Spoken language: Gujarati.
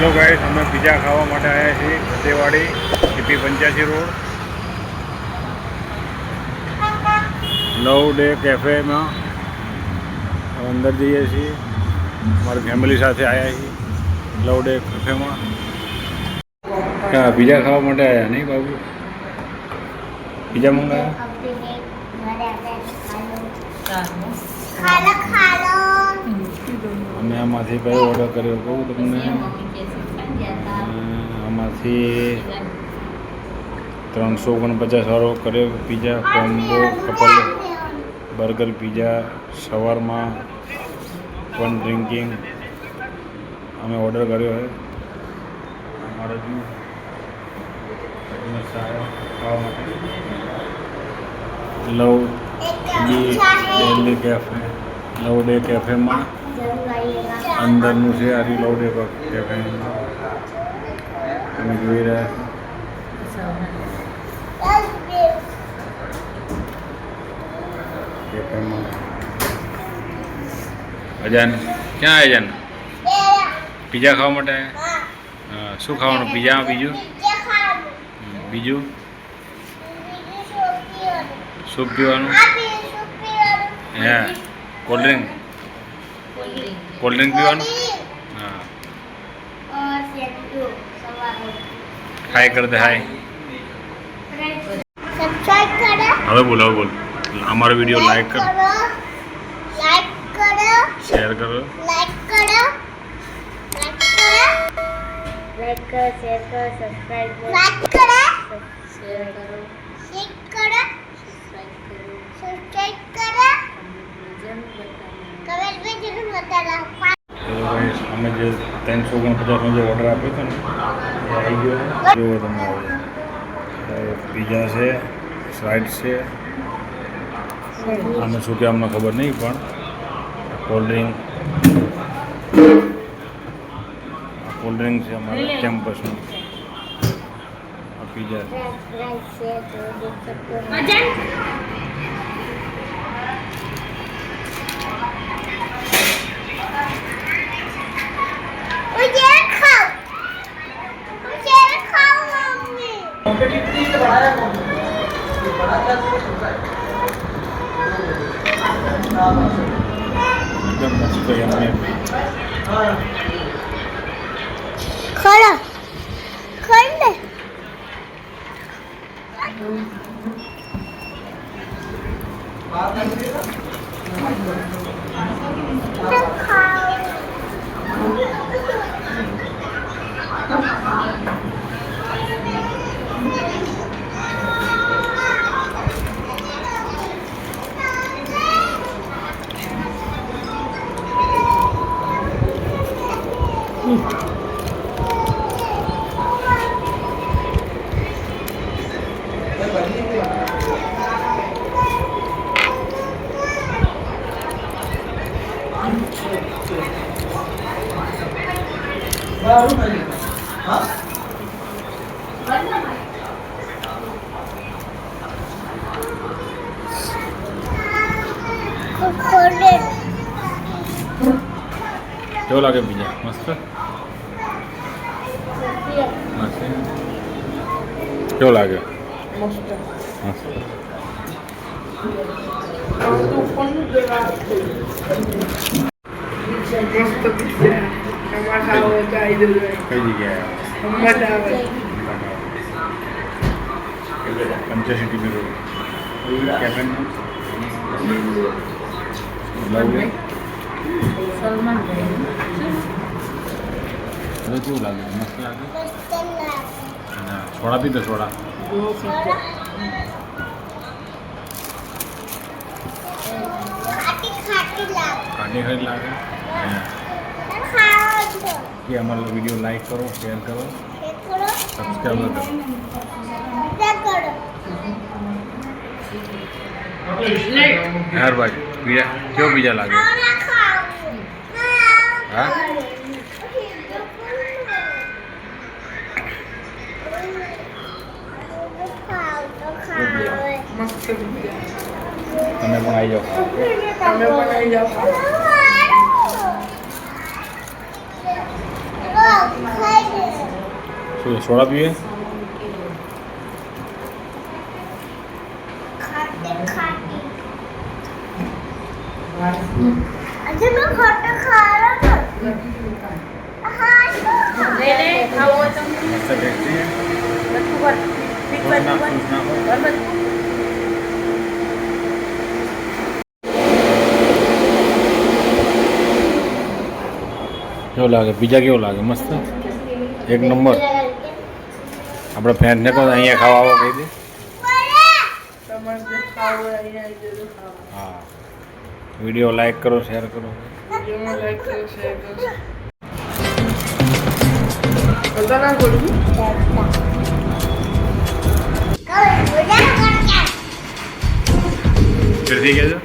हेलो गाइस, અમે पिज़्ज़ा ખાવા માટે આવ્યા છીએ સતેવાડી EP 85 રોડ લવ ડે કેફેમાં અંદર જઈએ છીએ। અમારી ફેમિલી સાથે આવ્યા છીએ લવ ડે કેફેમાં। क्या पिज़्ज़ा खावा માટે આવ્યા નહીં બાબુ? पिज़्ज़ा મંગાવ્યા અને આમાંથી કયો ઓર્ડર કર્યો કહું તમને? આમાંથી 349 વાળો કર્યો pizza combo couple burger pizza shawarma one drinking અમે ઓર્ડર કર્યો છે। અમારે જો ખાવા માટે love day cafe love day કેફેમાં અંદરનું છે આ લવ ડે કેફે તમે જોઈ રહ્યા છો કેફેમાં। અજાન ક્યાં અજાન पिज़्ज़ा ખાવા માટે? હા, શું ખાવાનું पिज़्ज़ाમાં? બીજું સૂપ પીવાનું? હે, કોલ્ડ ડ્રિંક પીવાનું? હા, હાય કર દે, હાય। હવે બોલ અમારો વિડીયો લાઈક કરો, શેર કરો, અમે જે 349 જે ઓર્ડર આપ્યો હતો ને એ આવી ગયો છે। જુઓ તમે પિઝા છે, સ્લાઇડ છે, આને શું કે અમને ખબર નહીં, પણ કોલ્ડ ડ્રિંક છે અમારા કેમ્પસનું। આ પિઝા एकदम मस्त यम्मी। खड़ा खड़े કેવો લાગે पिज़्ज़ा? મસ્ત કેવો લાગે? મસ્ત। કઈ જગ્યાએ? 85 રોડ કેફેમાં સલમાન હવે કેવું લાગે? મસ્ત લાગે? સોડા પીધો? સોડા ખાટી લાગે? કે અમારો વિડીયો લાઈક કરો, શેર કરો, સબસ્ક્રાઈબ કરો। यार भाई पिज़्ज़ा क्यों पिज़्ज़ा लागे? हाँ તમે પણ આવી જાઓ। ખાઈ લે શું સોડા પીવે? ખાટી ખાટી આજે મેં ખાટા ખાયા હા લેને ખાવો તમે મસ્ત ટેસ્ટી છે. બધું ભર પીટ પર નાખો. બરાબર કેવો લાગે? બીજા કેવો લાગે? મસ્ત એક નંબર. આપણે ફ્રેન્ડને કહો અહીંયા ખાવા આવો કહી દે. તમારે જે ખાવું હોય અહીંયા આવી જજો ખાવા હા, વિડીયો લાઈક કરો, શેર કરો. વિડીયોમાં લાઈક કરો શેર કરો બધા ના બોલવું ફરીથી કહેજો.